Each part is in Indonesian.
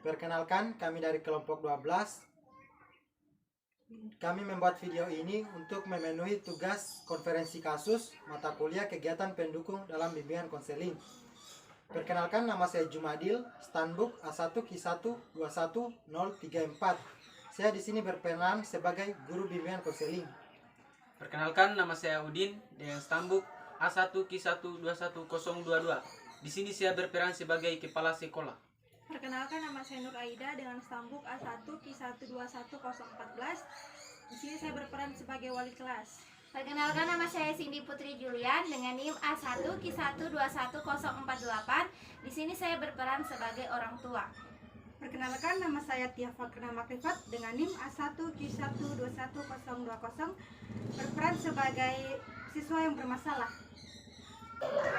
Perkenalkan, kami dari kelompok 12. Kami membuat video ini untuk memenuhi tugas konferensi kasus mata kuliah kegiatan pendukung dalam bimbingan konseling. Perkenalkan, nama saya Jumadil, Stanbook A1Q1 21034. Saya di sini berperan sebagai guru bimbingan konseling. Perkenalkan, nama saya Udin dengan Stanbook A1Q1 21022. Di sini saya berperan sebagai kepala sekolah. Perkenalkan, nama saya Nur Aida dengan Stanbook A1Q1 21014. Di sini saya berperan sebagai wali kelas. Perkenalkan, nama saya Cindy Putri Julian dengan NIM A1Q1 21048. Di sini saya berperan sebagai orang tua. Perkenalkan, nama saya Tia Fakrina Makrifat dengan NIM A1Q1 21020. Berperan sebagai siswa yang bermasalah.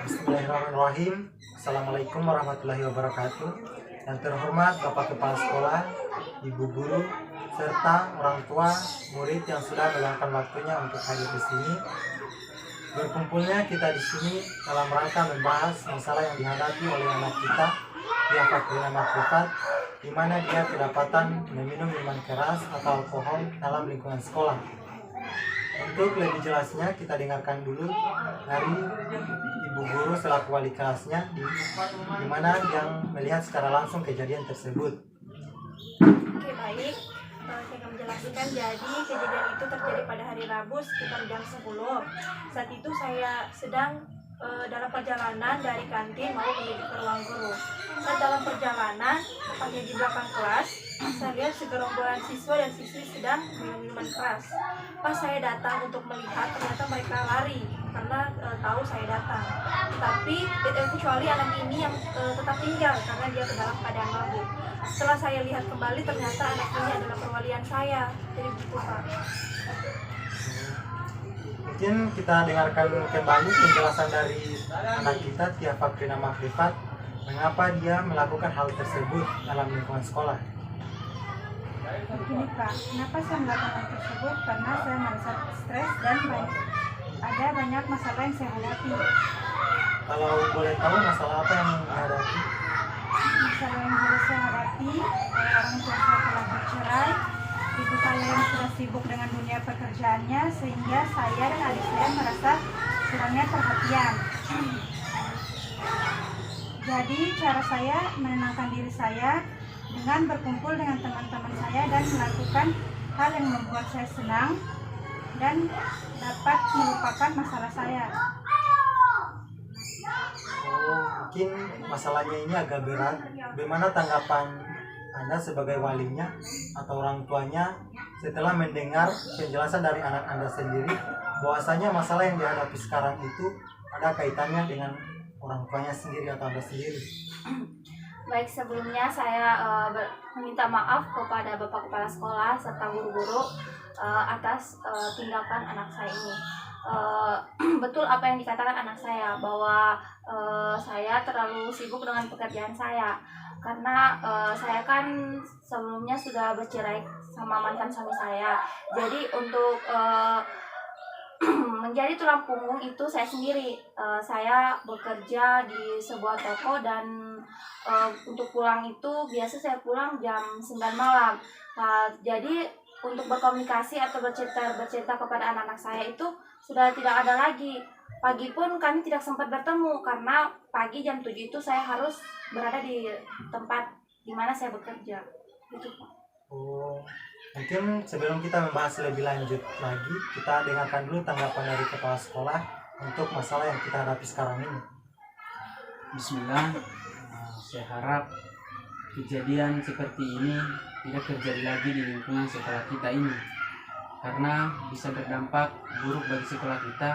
Bismillahirrahmanirrahim. Assalamualaikum warahmatullahi wabarakatuh. Yang terhormat Bapak Kepala Sekolah, Ibu Guru, serta orang tua murid yang sudah meluangkan waktunya untuk hadir di sini. Berkumpulnya kita di sini dalam rangka membahas masalah yang dihadapi oleh anak kita, Tia Fakrina Makrifat, di mana dia kedapatan meminum minuman keras atau alkohol dalam lingkungan sekolah. Untuk lebih jelasnya kita dengarkan dulu dari Ibu Guru selaku wali kelasnya di mana yang melihat secara langsung kejadian tersebut. Oke, baik. Saya akan menjelaskan. Jadi kejadian itu terjadi pada hari Rabu sekitar jam 10. Saat itu saya sedang dalam perjalanan dari kantin mau menuju ke ruang guru. Saat dalam perjalanan, tepatnya di belakang kelas, saya lihat segerombolan siswa dan siswi sedang minum minuman keras. Pas saya datang untuk melihat, ternyata mereka lari karena tahu saya datang. Tapi kecuali anak ini yang tetap tinggal karena dia ke dalam keadaan mabuk. Setelah saya lihat kembali, ternyata anak ini adalah perwalian saya. Jadi begitu, Pak. Mungkin kita dengarkan kembali penjelasan dari anak kita, Tia Fakrina Makrifat, mengapa dia melakukan hal tersebut dalam lingkungan sekolah. Begini Pak, kenapa saya melakukan hal tersebut? Karena saya merasa stres dan ada banyak masalah yang saya hadapi. Kalau boleh tahu masalah apa yang dihadapi? Masalah yang harus saya hadapi, orang tua saya telah bercerai, ibu saya yang sudah sibuk dengan dunia pekerjaannya, sehingga saya dan adik saya merasa kurangnya perhatian. Jadi cara saya menenangkan diri saya dengan berkumpul dengan teman-teman saya dan melakukan hal yang membuat saya senang dan dapat melupakan masalah saya. Mungkin masalahnya ini agak berat. Bagaimana tanggapan Anda sebagai walinya atau orang tuanya setelah mendengar penjelasan dari anak Anda sendiri bahwasanya masalah yang dihadapi sekarang itu ada kaitannya dengan orang tuanya sendiri atau Anda sendiri? Baik, sebelumnya saya meminta maaf kepada Bapak Kepala Sekolah serta guru-guru atas tindakan anak saya ini. Betul apa yang dikatakan anak saya, bahwa saya terlalu sibuk dengan pekerjaan saya. Karena saya kan sebelumnya sudah bercerai sama mantan suami saya. Jadi untuk menjadi tulang punggung itu saya sendiri. Saya bekerja di sebuah toko dan untuk pulang itu biasa saya pulang jam 9 malam. Jadi untuk berkomunikasi atau bercerita kepada anak-anak saya itu sudah tidak ada lagi. Pagi pun kami tidak sempat bertemu karena pagi jam 7 itu saya harus berada di tempat di mana saya bekerja. Gitu, Pak. Oh, mungkin sebelum kita membahas lebih lanjut lagi, kita dengarkan dulu tanggapan dari kepala sekolah untuk masalah yang kita hadapi sekarang ini. Bismillah. Saya harap kejadian seperti ini tidak terjadi lagi di lingkungan sekolah kita ini, karena bisa berdampak buruk bagi sekolah kita.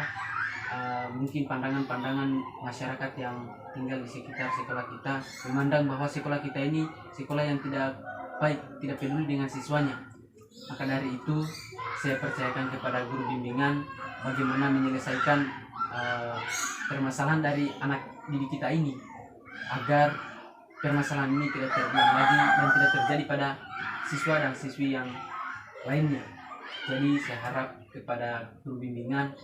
Mungkin pandangan-pandangan masyarakat yang tinggal di sekitar sekolah kita memandang bahwa sekolah kita ini sekolah yang tidak baik, tidak peduli dengan siswanya. Maka dari itu saya percayakan kepada guru bimbingan bagaimana menyelesaikan permasalahan dari anak didik kita ini, agar permasalahan ini tidak terulang lagi dan tidak terjadi pada siswa dan siswi yang lainnya. Jadi saya harap kepada guru bimbingan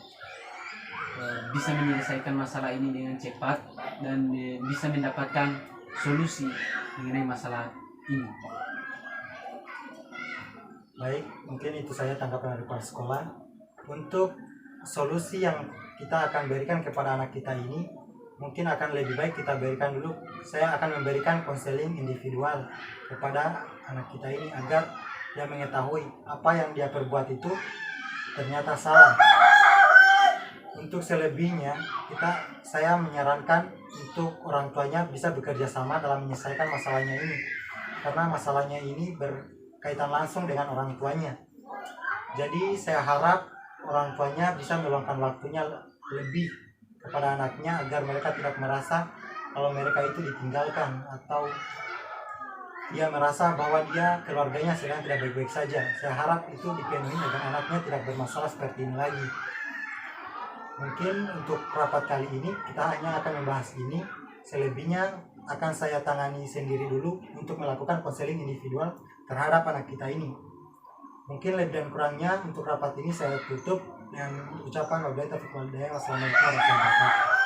bisa menyelesaikan masalah ini dengan cepat dan bisa mendapatkan solusi mengenai masalah ini. Baik, mungkin itu saya tanggapan dari kepala sekolah. Untuk solusi yang kita akan berikan kepada anak kita ini, mungkin akan lebih baik kita berikan dulu. Saya akan memberikan konseling individual kepada anak kita ini agar dia mengetahui apa yang dia perbuat itu ternyata salah. Untuk selebihnya, saya menyarankan untuk orang tuanya bisa bekerja sama dalam menyelesaikan masalahnya ini, karena masalahnya ini berkaitan langsung dengan orang tuanya. Jadi saya harap orang tuanya bisa meluangkan waktunya lebih kepada anaknya agar mereka tidak merasa kalau mereka itu ditinggalkan atau dia merasa bahwa keluarganya sedang tidak baik-baik saja. Saya harap itu dipenuhi agar anaknya tidak bermasalah seperti ini lagi. Mungkin untuk rapat kali ini kita hanya akan membahas ini. Selebihnya akan saya tangani sendiri dulu untuk melakukan konseling individual terhadap anak kita ini. Mungkin lebih dan kurangnya untuk rapat ini saya tutup dengan ucapan wabillahi taufiq wal hidayah. Wassalamualaikum warahmatullahi wabarakatuh.